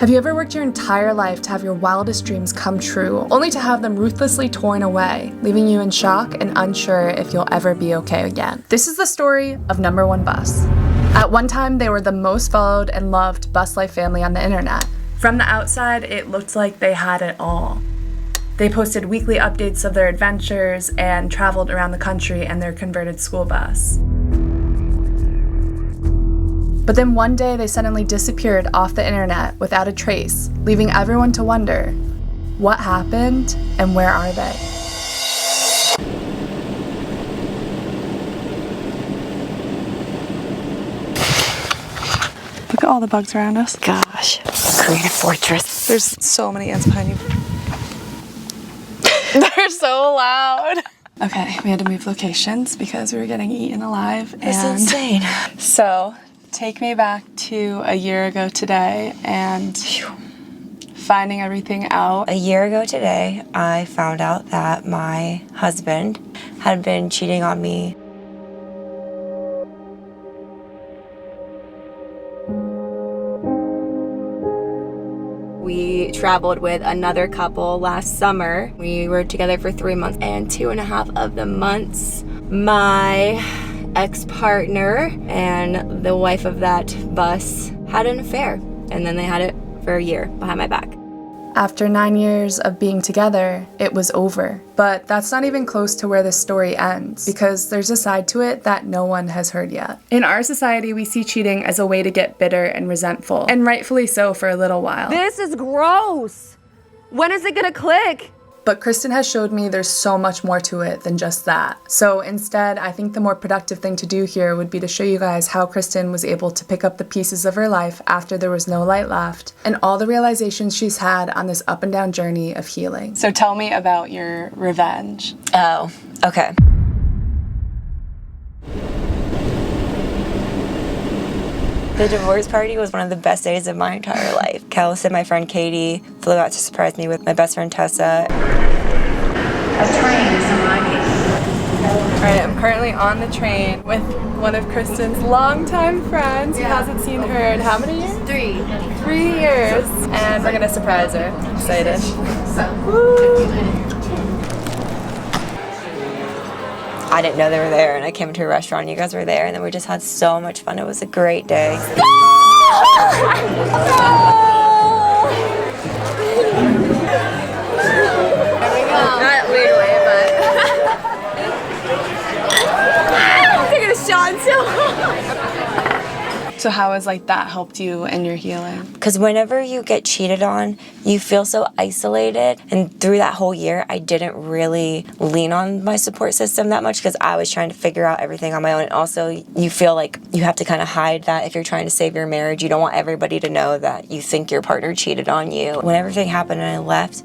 Have you ever worked your entire life to have your wildest dreams come true, only to have them ruthlessly torn away, leaving you in shock and unsure if you'll ever be okay again? This is the story of Number One Bus. At one time, they were the most followed and loved bus life family on the internet. From the outside, it looked like they had it all. They posted weekly updates of their adventures and traveled around the country in their converted school bus. But then one day they suddenly disappeared off the internet without a trace, leaving everyone to wonder, what happened and where are they? Look at all the bugs around us. Gosh, create a fortress. There's so many ants behind you. They're so loud. Okay, we had to move locations because we were getting eaten alive. That's insane. So, take me back to a year ago today and finding everything out. A year ago today, I found out that my husband had been cheating on me. We traveled with another couple last summer. We were together for 3 months, and 2.5 of the months, my ex-partner and the wife of that bus had an affair, and then they had it for a year behind my back. After 9 years of being together, it was over. But that's not even close to where this story ends, because there's a side to it that no one has heard yet. In our society, we see cheating as a way to get bitter and resentful, and rightfully so for a little while. This is gross. When is it gonna click? But Kristen has showed me there's so much more to it than just that. So instead, I think the more productive thing to do here would be to show you guys how Kristen was able to pick up the pieces of her life after there was no light left, and all the realizations she's had on this up and down journey of healing. So tell me about your revenge. Oh, okay. The divorce party was one of the best days of my entire life. Kels and my friend Katie flew out to surprise me with my best friend Tessa. Alright, I'm currently on the train with one of Kristen's longtime friends who hasn't seen her in how many years? 3 years. And we're gonna surprise her. Excited. Woo! I didn't know they were there, and I came to a restaurant and you guys were there, and then we just had so much fun. It was a great day. There we go. Not weird way, but I'm taking a shot too. So how has that helped you in your healing? Because whenever you get cheated on, you feel so isolated. And through that whole year, I didn't really lean on my support system that much because I was trying to figure out everything on my own. And also, you feel like you have to kind of hide that if you're trying to save your marriage. You don't want everybody to know that you think your partner cheated on you. When everything happened and I left,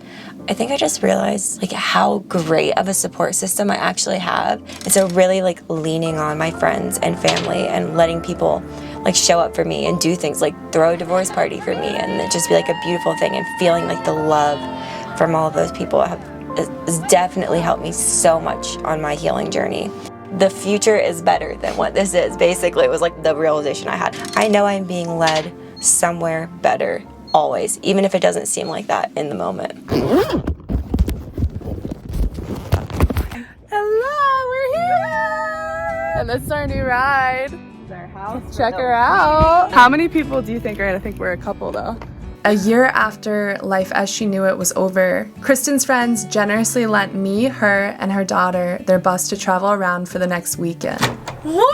I think I just realized how great of a support system I actually have. And so really leaning on my friends and family and letting people show up for me and do things like throw a divorce party for me, and it just be a beautiful thing, and feeling the love from all of those people has definitely helped me so much on my healing journey. The future is better than what this is. Basically, it was the realization I had. I know I'm being led somewhere better always, even if it doesn't seem like that in the moment. Hello, we're here! And this is our new ride. Check her out. How many people do you think are gonna think we're a couple though? A year after life as she knew it was over, Kristen's friends generously lent me, her, and her daughter their bus to travel around for the next weekend. What?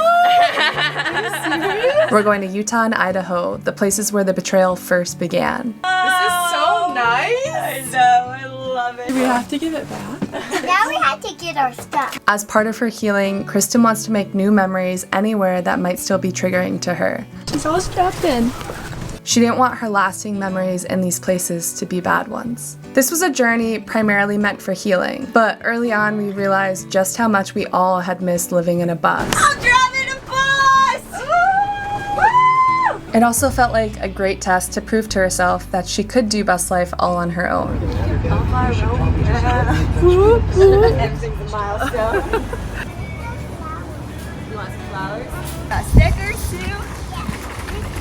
We're going to Utah and Idaho, the places where the betrayal first began. This is so nice. I know, I love it. Do we have to give it back? Now we have to get our stuff. As part of her healing, Kristen wants to make new memories anywhere that might still be triggering to her. She's all strapped in. She didn't want her lasting memories in these places to be bad ones. This was a journey primarily meant for healing, but early on we realized just how much we all had missed living in a bus. I'm driving a bus! Woo! It also felt like a great test to prove to herself that she could do bus life all on her own. Everything's a milestone. You want some flowers? Got stickers too?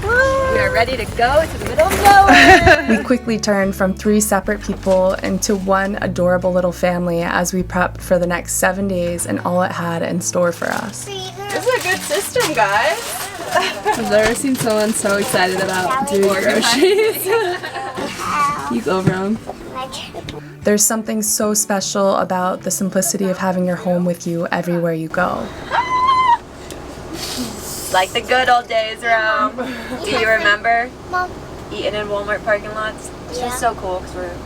We are are ready to go to the middle of nowhere. We quickly turned from 3 separate people into one adorable little family as we prepped for the next 7 days and all it had in store for us. This is a good system, guys. I've never seen someone so excited about doing groceries. You go, bro. There's something so special about the simplicity of having your home with you everywhere you go. Like the good old days, Rome. Do you remember Mom. eating in Walmart parking lots? It's just so cool because we're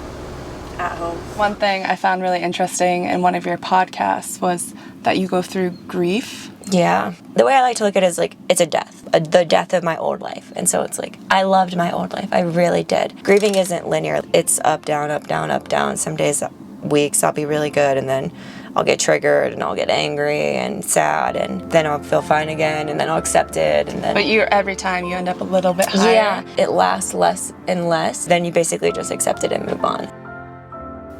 at home. One thing I found really interesting in one of your podcasts was that you go through grief. Yeah. The way I like to look at it is like it's a death, the death of my old life. And so it's like I loved my old life. I really did. Grieving isn't linear. It's up, down, up, down, up, down. Some days, weeks, I'll be really good and then I'll get triggered and I'll get angry and sad and then I'll feel fine again and then I'll accept it and then... But every time you end up a little bit higher. Yeah, it lasts less and less. Then you basically just accept it and move on.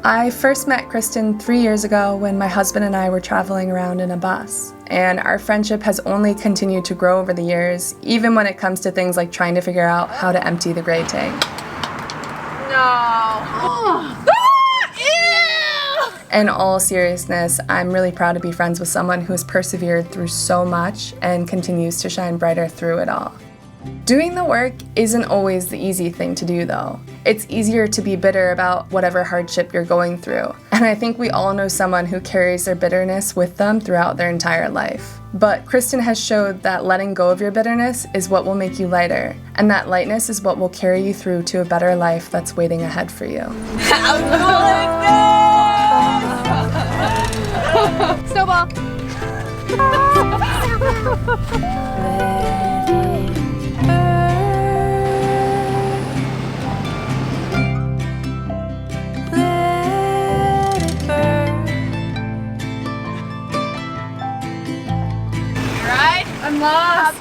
I first met Kristen 3 years ago when my husband and I were traveling around in a bus. And our friendship has only continued to grow over the years, even when it comes to things like trying to figure out how to empty the gray tank. In all seriousness, I'm really proud to be friends with someone who has persevered through so much and continues to shine brighter through it all. Doing the work isn't always the easy thing to do, though. It's easier to be bitter about whatever hardship you're going through. And I think we all know someone who carries their bitterness with them throughout their entire life. But Kristen has showed that letting go of your bitterness is what will make you lighter, and that lightness is what will carry you through to a better life that's waiting ahead for you. Snowball. I'm lost.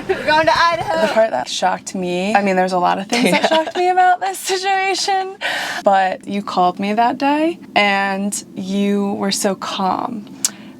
We're going to Idaho. The part that shocked me, I mean, there's a lot of things that shocked me about this situation, but you called me that day and you were so calm.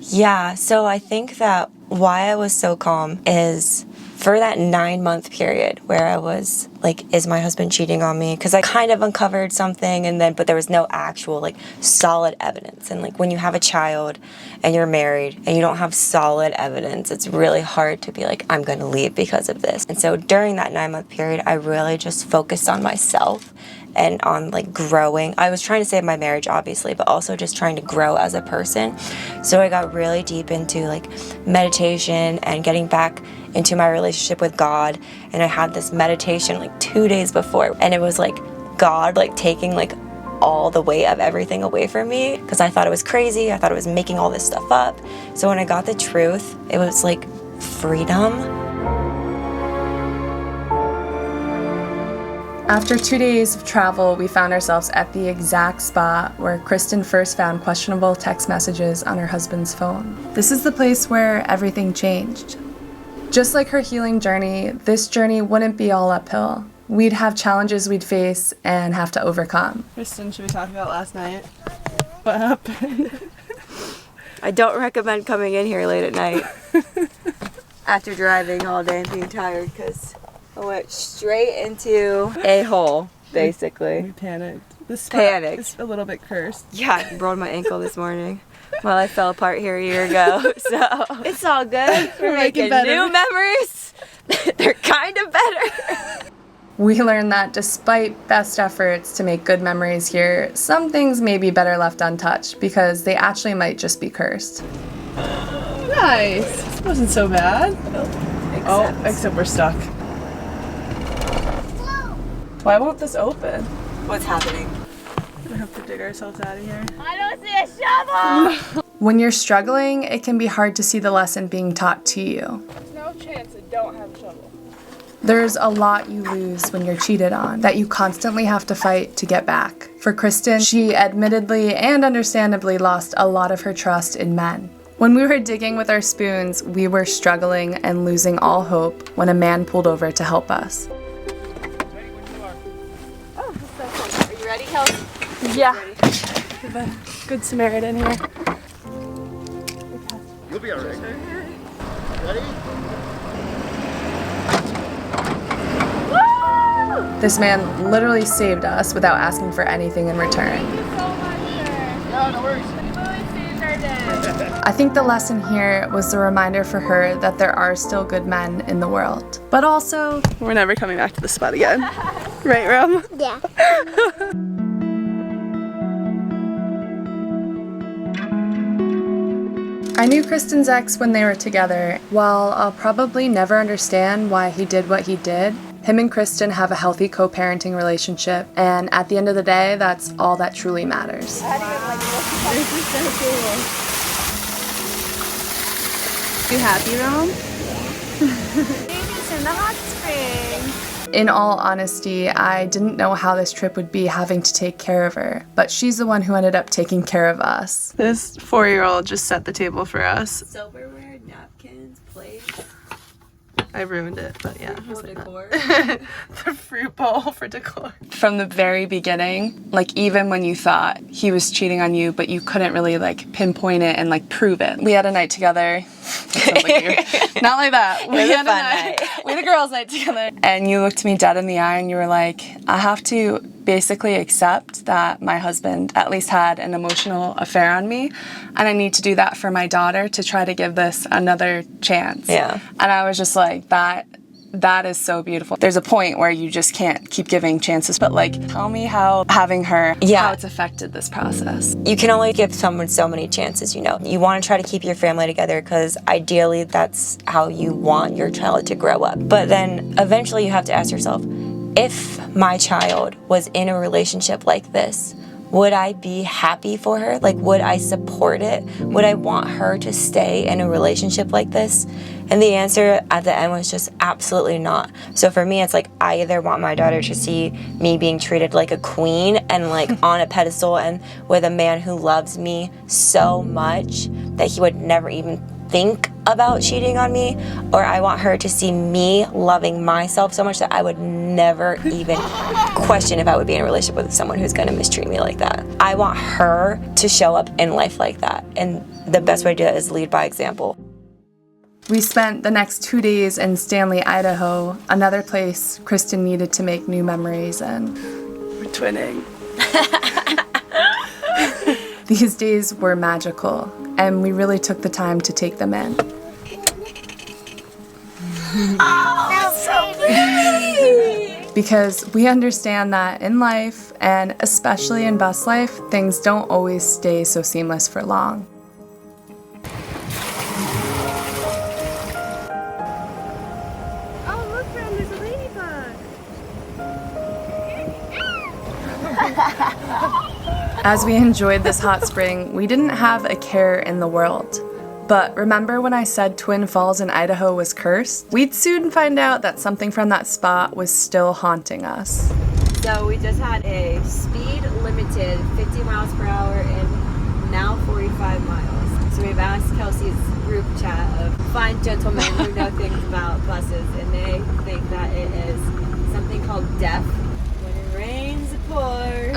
Yeah, so I think that why I was so calm is for that 9-month period where I was like, is my husband cheating on me? Because I kind of uncovered something but there was no actual like solid evidence. And like when you have a child and you're married and you don't have solid evidence, it's really hard to be like, I'm going to leave because of this. And so during that 9-month period, I really just focused on myself and on like growing. I was trying to save my marriage, obviously, but also just trying to grow as a person. So I got really deep into like meditation and getting back into my relationship with God. And I had this meditation like 2 days before, and it was like God like taking like all the weight of everything away from me because I thought it was crazy. I thought it was making all this stuff up. So when I got the truth, it was like freedom. After 2 days of travel, we found ourselves at the exact spot where Kristen first found questionable text messages on her husband's phone. This is the place where everything changed. Just like her healing journey, this journey wouldn't be all uphill. We'd have challenges we'd face and have to overcome. Kristen, should we talk about last night? What happened? I don't recommend coming in here late at night after driving all day and being tired because I went straight into a hole, basically. We panicked. This Panicked. is a little bit cursed. Yeah, I rolled my ankle this morning. Well, I fell apart here a year ago, so it's all good. We're making new memories. They're kind of better. We learned that despite best efforts to make good memories here, some things may be better left untouched because they actually might just be cursed. Nice. This wasn't so bad. Except we're stuck. Why won't this open? What's happening? We have to dig ourselves out of here. I don't see a shovel. When you're struggling, it can be hard to see the lesson being taught to you. There's no chance I don't have a shovel. There's a lot you lose when you're cheated on that you constantly have to fight to get back. For Kristen, she admittedly and understandably lost a lot of her trust in men. When we were digging with our spoons, we were struggling and losing all hope when a man pulled over to help us. Are you ready, Kels? Yeah. We have a good Samaritan here. You'll be alright. Ready? Woo! This man literally saved us without asking for anything in return. I think the lesson here was the reminder for her that there are still good men in the world. But also, we're never coming back to this spot again. Right, Rom? Yeah. I knew Kristen's ex when they were together. While I'll probably never understand why he did what he did, him and Kristen have a healthy co-parenting relationship, and at the end of the day, that's all that truly matters. This is so cool. You happy, Rom? It's in the hot spring. In all honesty, I didn't know how this trip would be having to take care of her, but she's the one who ended up taking care of us. This 4-year-old just set the table for us. Silverware, napkins, plates. I ruined it, but yeah. For decor. The fruit bowl for decor. From the very beginning, like even when you thought he was cheating on you, but you couldn't really like pinpoint it and like prove it. We had a night together. Not like that. We had a night. We had a girls' night together. And you looked me dead in the eye and you were like, I have to basically accept that my husband at least had an emotional affair on me, and I need to do that for my daughter to try to give this another chance. Yeah. And I was just like, that is so beautiful. There's a point where you just can't keep giving chances, but like, tell me how having her, how it's affected this process. You can only give someone so many chances, you know. You want to try to keep your family together because ideally that's how you want your child to grow up. But then eventually you have to ask yourself, if my child was in a relationship like this, would I be happy for her? Like, would I support it? Would I want her to stay in a relationship like this? And the answer at the end was just absolutely not. So for me, it's like, I either want my daughter to see me being treated like a queen and like on a pedestal and with a man who loves me so much that he would never even think about cheating on me, or I want her to see me loving myself so much that I would never even question if I would be in a relationship with someone who's going to mistreat me like that. I want her to show up in life like that, and the best way to do that is lead by example. We spent the next 2 days in Stanley, Idaho, another place Kristen needed to make new memories in. We're twinning. These days were magical, and we really took the time to take them in. Oh, so pretty. Because we understand that in life, and especially in bus life, things don't always stay so seamless for long. Oh, look, friend, there's a ladybug. As we enjoyed this hot spring, we didn't have a care in the world. But remember when I said Twin Falls in Idaho was cursed? We'd soon find out that something from that spot was still haunting us. So we just had a speed limited 50 miles per hour and now 45 miles. So we've asked Kelsey's group chat of fine gentlemen who know things about buses, and they think that it is something called DEF. When it rains, it pours.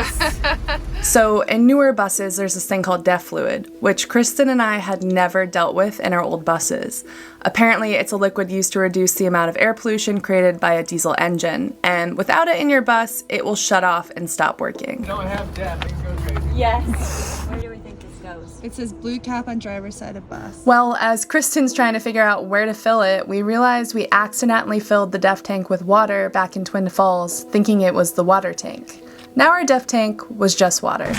So in newer buses, there's this thing called DEF fluid, which Kristen and I had never dealt with in our old buses. Apparently, it's a liquid used to reduce the amount of air pollution created by a diesel engine, and without it in your bus, it will shut off and stop working. Don't have DEF, it goes crazy. Yes. Where do we think this goes? It says blue cap on driver's side of bus. Well, as Kristen's trying to figure out where to fill it, we realized we accidentally filled the DEF tank with water back in Twin Falls, thinking it was the water tank. Now our DEF tank was just water.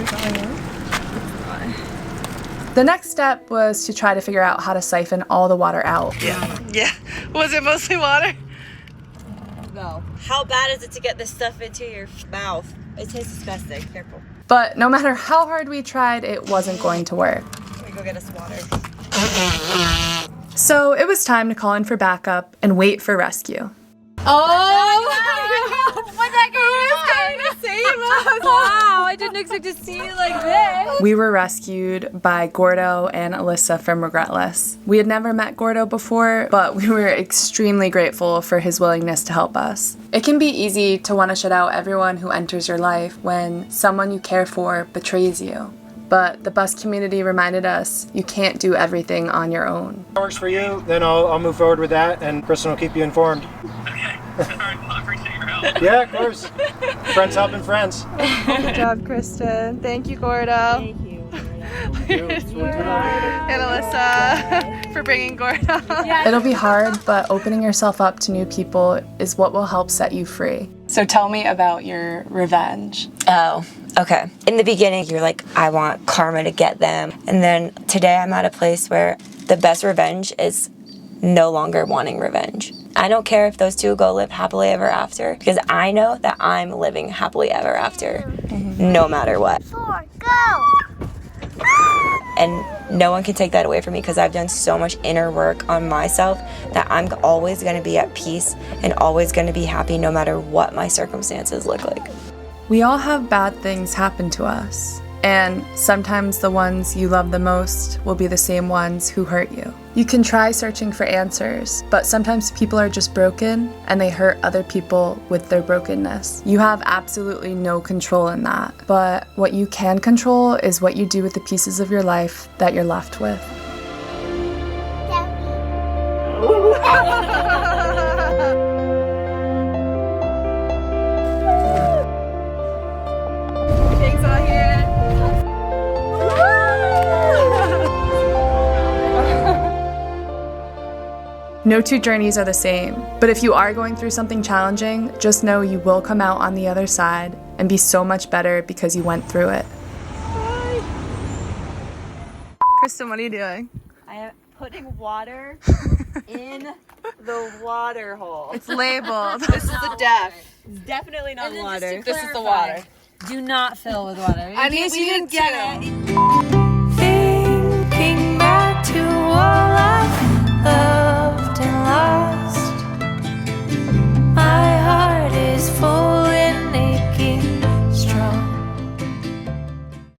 The next step was to try to figure out how to siphon all the water out. Yeah. Was it mostly water? No. How bad is it to get this stuff into your mouth? It tastes disgusting. Careful. But no matter how hard we tried, it wasn't going to work. Let me go get us water. So it was time to call in for backup and wait for rescue. Wow, I didn't expect to see you like this. We were rescued by Gordo and Alyssa from Regretless. We had never met Gordo before, but we were extremely grateful for his willingness to help us. It can be easy to want to shut out everyone who enters your life when someone you care for betrays you. But the bus community reminded us you can't do everything on your own. If it works for you, then I'll move forward with that, and Kristen will keep you informed. Okay. All right, well, I appreciate your help. Yeah, of course. Friends helping friends. Good job, Kristen. Thank you, Gordo. Thank you. And Alyssa for bringing Gordo. It'll be hard, but opening yourself up to new people is what will help set you free. So tell me about your revenge. Oh, okay. In the beginning, you're like, I want karma to get them. And then today I'm at a place where the best revenge is no longer wanting revenge. I don't care if those two go live happily ever after, because I know that I'm living happily ever after, no matter what. 4, go! And no one can take that away from me because I've done so much inner work on myself that I'm always going to be at peace and always going to be happy no matter what my circumstances look like. We all have bad things happen to us, and sometimes the ones you love the most will be the same ones who hurt you. You can try searching for answers, but sometimes people are just broken and they hurt other people with their brokenness. You have absolutely no control in that, but what you can control is what you do with the pieces of your life that you're left with. No two journeys are the same, but if you are going through something challenging, just know you will come out on the other side and be so much better because you went through it. Hi. Kristen, what are you doing? I am putting water in the water hole. It's labeled. This is the deaf. It's definitely not water. This is the water. Do not fill with water. I mean, we didn't get it.